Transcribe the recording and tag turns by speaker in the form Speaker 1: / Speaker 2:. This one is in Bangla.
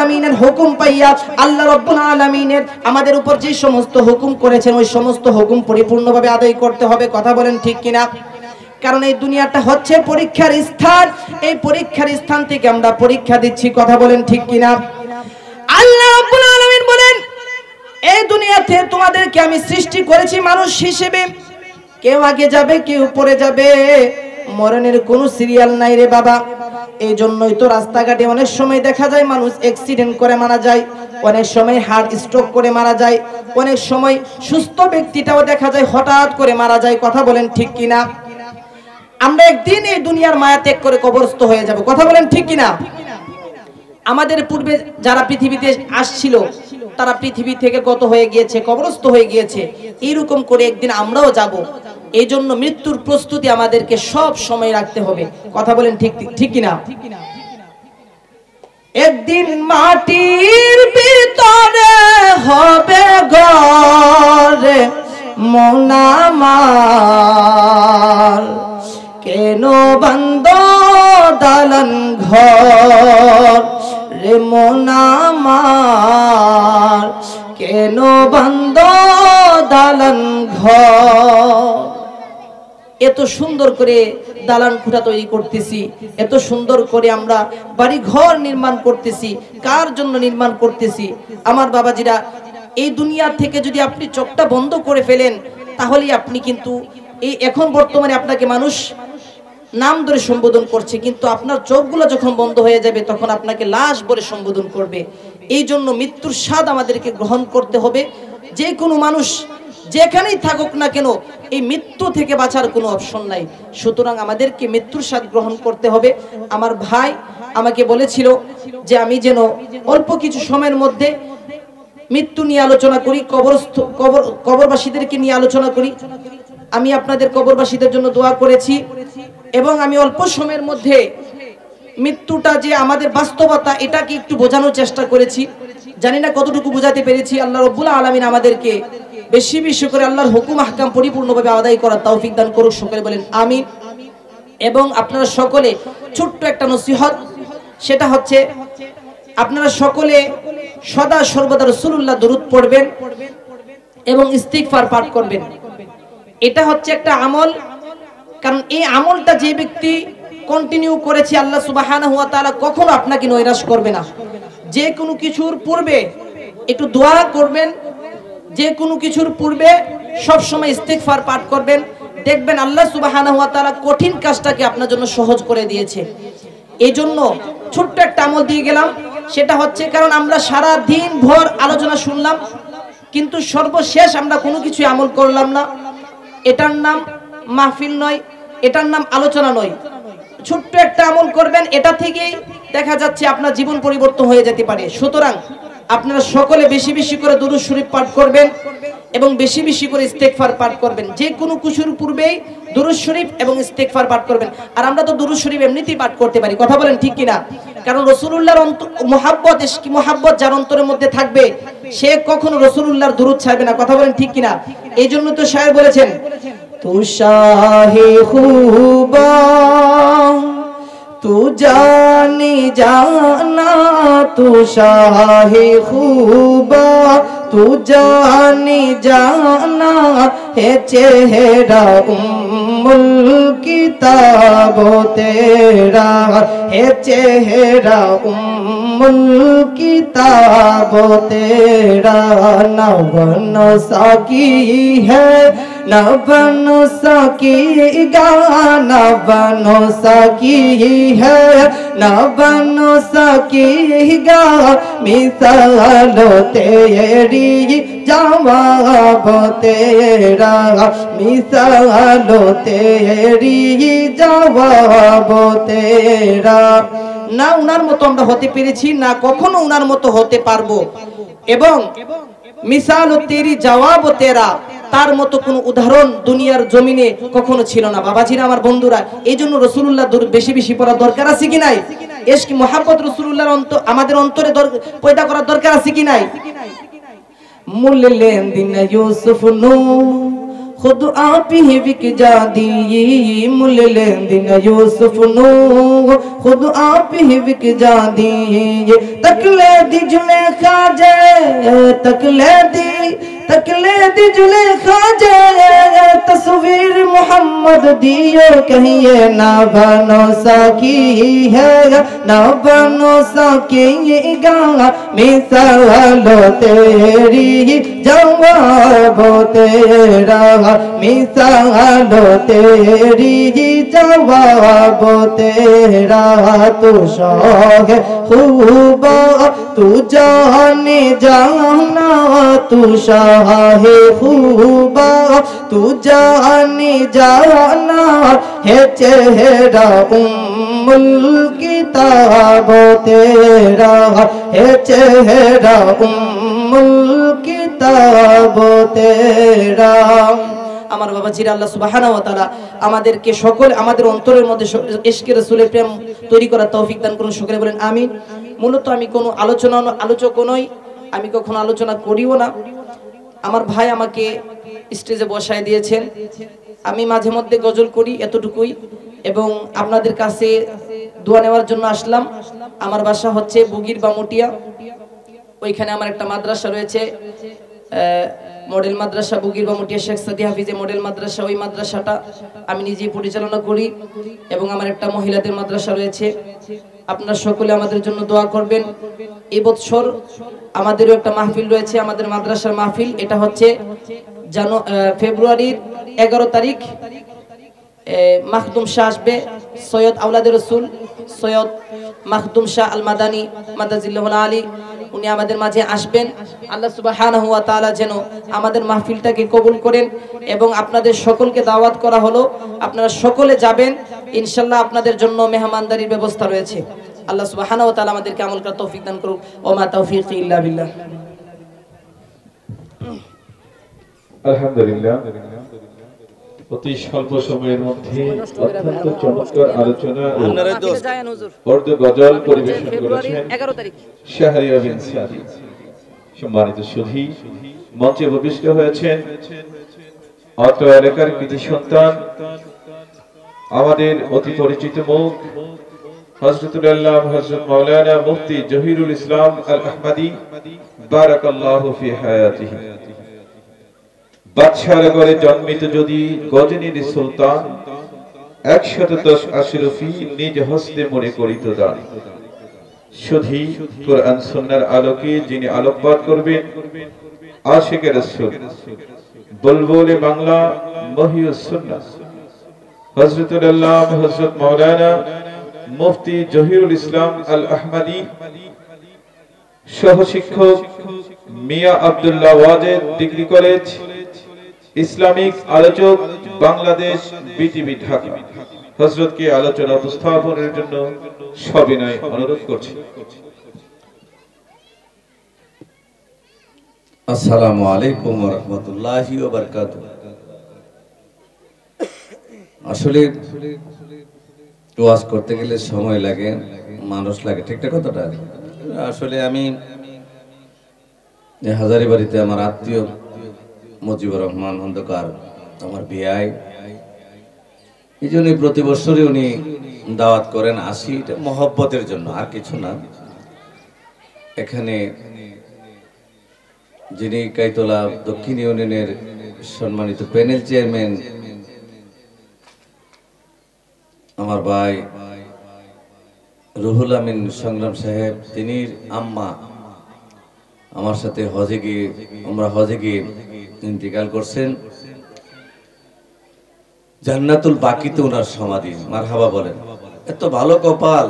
Speaker 1: আলামিনের হুকুম পাইয়া আল্লাহ রাব্বুল আলামিনের আমাদের উপর যে সমস্ত হুকুম করেছেন ওই সমস্ত হুকুম পরিপূর্ণভাবে আদায় করতে হবে। কথা বলেন ঠিক কিনা? কারণ এই দুনিয়াটা হচ্ছে পরীক্ষার স্থান, এই পরীক্ষার স্থান থেকে আমরা পরীক্ষা দিচ্ছি। কথা বলেন ঠিক কিনা? আল্লাহ রাব্বুল আলামিন বলেন, এই দুনিয়াতে তোমাদেরকে আমি সৃষ্টি করেছি মানুষ হিসেবে, কেউ আগে যাবে কেউ পরে যাবে, মরণের কোনো সিরিয়াল নাই রে বাবা। এই জন্যই তো রাস্তাঘাটে অনেক সময় দেখা যায় মানুষ অ্যাক্সিডেন্ট করে মারা যায়, অনেক সময় হার্ট স্ট্রোক করে মারা যায়, অনেক সময় সুস্থ ব্যক্তিটাও দেখা যায় হঠাৎ করে মারা যায়। কথা বলেন ঠিক কিনা? আমরা একদিন এই দুনিয়ার মায়া ত্যাগ করে কবরস্থ হয়ে যাব। কথা বলেন ঠিক কিনা? আমাদের পূর্বে যারা পৃথিবীতে আসছিল তারা পৃথিবী থেকে গত হয়ে গিয়েছে, কবরস্থ হয়ে গিয়েছে। এইরকম করে একদিন আমরাও যাব। এই জন্য মৃত্যুর প্রস্তুতি আমাদেরকে সব সময় রাখতে হবে। কথা বলেন ঠিক কিনা? একদিন মাটির ভিতরে হবে ঘরে মন আমার, কেন বান্দ দালান ঘর রে মন আমার, কেন বান্দ দালান ঘর। এত সুন্দর করে দালান খুঁটা তৈরি করতেছি, এত সুন্দর করে আমরা বাড়ি ঘর নির্মাণ করতেছি, কার জন্য নির্মাণ করতেছি? আমার বাবাজিরা, এই দুনিয়া থেকে যদি আপনি চোখটা বন্ধ করে ফেলেন তাহলে আপনি কিন্তু এই এখন বর্তমানে আপনাকে মানুষ নাম ধরে সম্বোধন করছে, কিন্তু আপনার চোখগুলো যখন বন্ধ হয়ে যাবে তখন আপনাকে লাশ বলে সম্বোধন করবে। এই জন্য মৃত্যুর স্বাদ আমাদেরকে গ্রহণ করতে হবে। যে কোনো মানুষ যেখানেই থাকুক না কেন এই মৃত্যু থেকে বাঁচার কোনো অপশন নাই। সুতরাং আমাদেরকে মৃত্যুর স্বাদ গ্রহণ করতে হবে। আমার ভাই আমাকে বলেছিল যে আমি যেন অল্প কিছু সময়ের মধ্যে মৃত্যু নিয়ে আলোচনা করি, কবরবাসীদেরকে নিয়ে আলোচনা করি। আমি আপনাদের কবরবাসীদের জন্য দোয়া করেছি এবং আমি অল্প সময়ের মধ্যে মৃত্যুটা যে আমাদের বাস্তবতা এটাকে একটু বোঝানোর চেষ্টা করেছি। জানি না কতটুকু বোঝাতে পেরেছি। আল্লাহ রাব্বুল আলামিন আমাদেরকে বেশি বেশি করে আল্লাহর হুকুম আহকাম পরিপূর্ণভাবে আদায় করার তৌফিক দান করুক। সকলে বলেন আমিন। এবং আপনারা সকলে ছোট্ট একটা নসিহত, সেটা হচ্ছে আপনারা সকলে সদা সর্বদা রাসূলুল্লাহ দরুদ পড়বেন এবং ইস্তিগফার পাঠ করবেন। এটা হচ্ছে একটা আমল, কারণ এই আমলটা যে ব্যক্তি কন্টিনিউ করেছে আল্লাহ সুবহানাহু ওয়া তাআলা কখনো আপনাকে নৈরাশ করবে না। যে কোনো কিছুর পূর্বে একটু দোয়া করবেন, যে কোনো কিছুর পূর্বে সব সময় ইস্তিগফার পাঠ করবেন, দেখবেন আল্লাহ সুবহানাহু ওয়া তাআলা কঠিন কাজটাকে আপনার জন্য সহজ করে দিয়েছে। এই জন্য ছোট্ট একটা আমল দিয়ে গেলাম, সেটা হচ্ছে কারণ আমরা সারা দিন ভর আলোচনা শুনলাম কিন্তু সর্বশেষ আমরা কোনো কিছু আমল করলাম না। এটার নাম মাহফিল নয়, এটার নাম আলোচনা নয়। ছোট্ট একটা আমল করবেন, এটা থেকেই দেখা যাচ্ছে আপনার জীবন পরিবর্তন হয়ে যেতে পারে। সুতরাং আপনারা সকলে বেশি বেশি করে দুরূদ শরীফ পাঠ করবেন এবং বেশি বেশি করে ইস্তেগফার পাঠ করবেন। যে কোনো কিছুর পূর্বেই দুরূদ শরীফ এবং ইস্তেগফার পাঠ করবেন। আর আমরা তো দুরূদ শরীফ এমনিতেই পাঠ করতে পারি। কথা বলেন ঠিক কিনা? কারণ রাসূলুল্লাহর মুহাব্বত, ইশকি মুহাব্বত যার অন্তরের মধ্যে থাকবে সে কখনো রাসূলুল্লাহর দুরূদ ছাড়বে না। কথা বলেন ঠিক কিনা? এই জন্য তো শায়ের বলেছেন, তু শাহে খুবা तू जानी जाना, तू शाहे खूबा तू जानी जाना, है चेहरा उम्मुल किताब तेरा, है चेहरा उम्मुल किताब तेरा। न बन सकी है न बन सकीगा, न बन सकी है न बन सकीगा, मिसाल तेरी जवाब तेरा, मिसाल तेरी जवाब तेरा। না উনার মতো আমরা হতে পেরেছি, না কখনো উনার মতো হতে পারবো। এবং মিসাল তেরি জবাব তেরা, তার মতো কোন উদাহরণ দুনিয়ার জমিনে কখনো ছিল না। বাবাজিরা, আমার বন্ধুরা, এই জন্য রাসূলুল্লাহ বেশি বেশি পড়া দরকার আছে কি নাই? ইশক মুহাব্বত রাসূলুল্লাহর আমাদের অন্তরে পয়দা করার দরকার আছে কি নাই? মুল্লেন দিন ইউসুফ নূ खुद आप ही बिक जादी मुल लेंदिन यूसुफ नू खुद आप ही बिक जादी तकले दी जुलेखा जे तकले दी जुलेखा जे तस्वीर मोहम्मद दियो कहिए ना बनो सकी है ना बनो सकी गा मिसालो तेरी जवाब तेरा मिसालो तेरी जवाब तेरा तू शाह खूबा तू जाने जाना तू शाह खूबा तू जाने जाना है चेहरा उम्मुल किताब तेरा है चेहरा उम्मुल किताब तेरा। আমার বাবা জিরা আল্লাহ সুবহানাহু ওয়া তাআলা আমাদেরকে সকল আমাদের অন্তরের মধ্যে ইশকে রাসূলের প্রেম তৈরি করার তৌফিক দান করুন। সকলে বলেন আমিন। মূলত আমি কোনো আলোচক নই, আমি কখনো আলোচনা করিও না। আমার ভাই আমাকে স্টেজে বসায় দিয়েছেন, আমি মাঝে মধ্যে গজল করি এতটুকুই, এবং আপনাদের কাছে দোয়া নেওয়ার জন্য আসলাম। আমার বাসা হচ্ছে বুগির বামুটিয়া, ওইখানে আমার একটা মাদ্রাসা রয়েছে, মডেল মাদ্রাসা বুগির বামুটিয়া শেখ সাদি হাফিজে মডেল মাদ্রাসা। ওই মাদ্রাসাটা আমি নিজেই পরিচালনা করি, এবং আমার একটা মহিলাদের মাদ্রাসা রয়েছে। আপনারা সকলে আমাদের জন্য দোয়া করবেন। এই বছর আমাদেরও একটা মাহফিল রয়েছে, আমাদের মাদ্রাসার মাহফিল। এটা হচ্ছে ফেব্রুয়ারির 11 তারিখ। মাখদুম শাহ আসবে, সৈয়দ আওলাদ রসুল সৈয়দ মাখদুম শাহ আল মাদানী মাদাজিল্লাহুল আলী, উনি আমাদের মাঝে আসবেন। আল্লাহ সুবহানাহু ওয়া তাআলা যেন আমাদের মাহফিলটাকে কবুল করেন, এবং আপনাদের সকলকে দাওয়াত করা হলো, আপনারা সকলে যাবেন ইনশাআল্লাহ। আপনাদের জন্য মেহমানদারির ব্যবস্থা রয়েছে। আল্লাহ সুবহানাহু ওয়া তাআলা আমাদেরকে আমল করার তৌফিক দান করুক। ওয়া মা তাওফীকি ইল্লা বিল্লাহ।
Speaker 2: আলহামদুলিল্লাহ, অতি স্বল্প সময়ের মধ্যে অত্যন্ত চমৎকার আলোচনা ও উর্দু গজল পরিবেশন করেছেন শাহরিয়ার বিন সাদি। সম্মানিত সুধী, মঞ্চে উপবিষ্ট হয়েছেন অত্র এলাকার কৃতি সন্তান, আমাদের অতি পরিচিত মুখ হযরতুল আল্লাহ হযরত মাওলানা মুফতি জহিরুল ইসলাম আল আহমদী বারাকাল্লাহু ফি হায়াতিহি। বাদশার ঘরে জন্মিত যদি গজনীর সুলতান, 110 আশরফি নিজ হস্তে মরে করিত দান। সুধী, কোরআন সুন্নাহর আলোকে যিনি আলোকপাত করবেন, আশিকে রাসূল বুলবুলে বাংলা মহিউস সুন্নাহ হযরতুল আল্লাহ হযরত মাওলানা মুফতি জহিরুল ইসলাম আল আহমদী, সহ শিক্ষক Mia Abdullah Wajed degree college, Islamic আলোচক বাংলাদেশ বিটিভি ঢাকা, হযরতকে আলোচনা উপস্থাপনের জন্য সবিনয় অনুরোধ করছি।
Speaker 3: আসসালামু আলাইকুম ওয়া রাহমাতুল্লাহি ওয়া বারাকাতুহু। আসলে ওয়াজ করতে গেলে সময় লাগে, মানুষ লাগে, ঠিক না কথাটা? আসলে আমি হাজারীবাড়িতে আমার আত্মীয় মুজিবুর রহমান অন্ধকার আমার বিআই, এই জন্য প্রতি বছরই উনি দাওয়াত করেন, আসি, এটা মহব্বতের জন্য, আর কিছু না। এখানে যিনি কাইতলা দক্ষিণ ইউনিয়নের সম্মানিত প্যানেল চেয়ারম্যান আমার ভাই রুহুল আমিন সংগ্রাম সাহেব, তিনি আম্মা আমার সাথে আমরা হজে গিয়ে ইন্তিকাল করছেন। জান্নাতুল বাকিতে ওনার সমাধি, মারহাবা বলেন। এত ভালো কপাল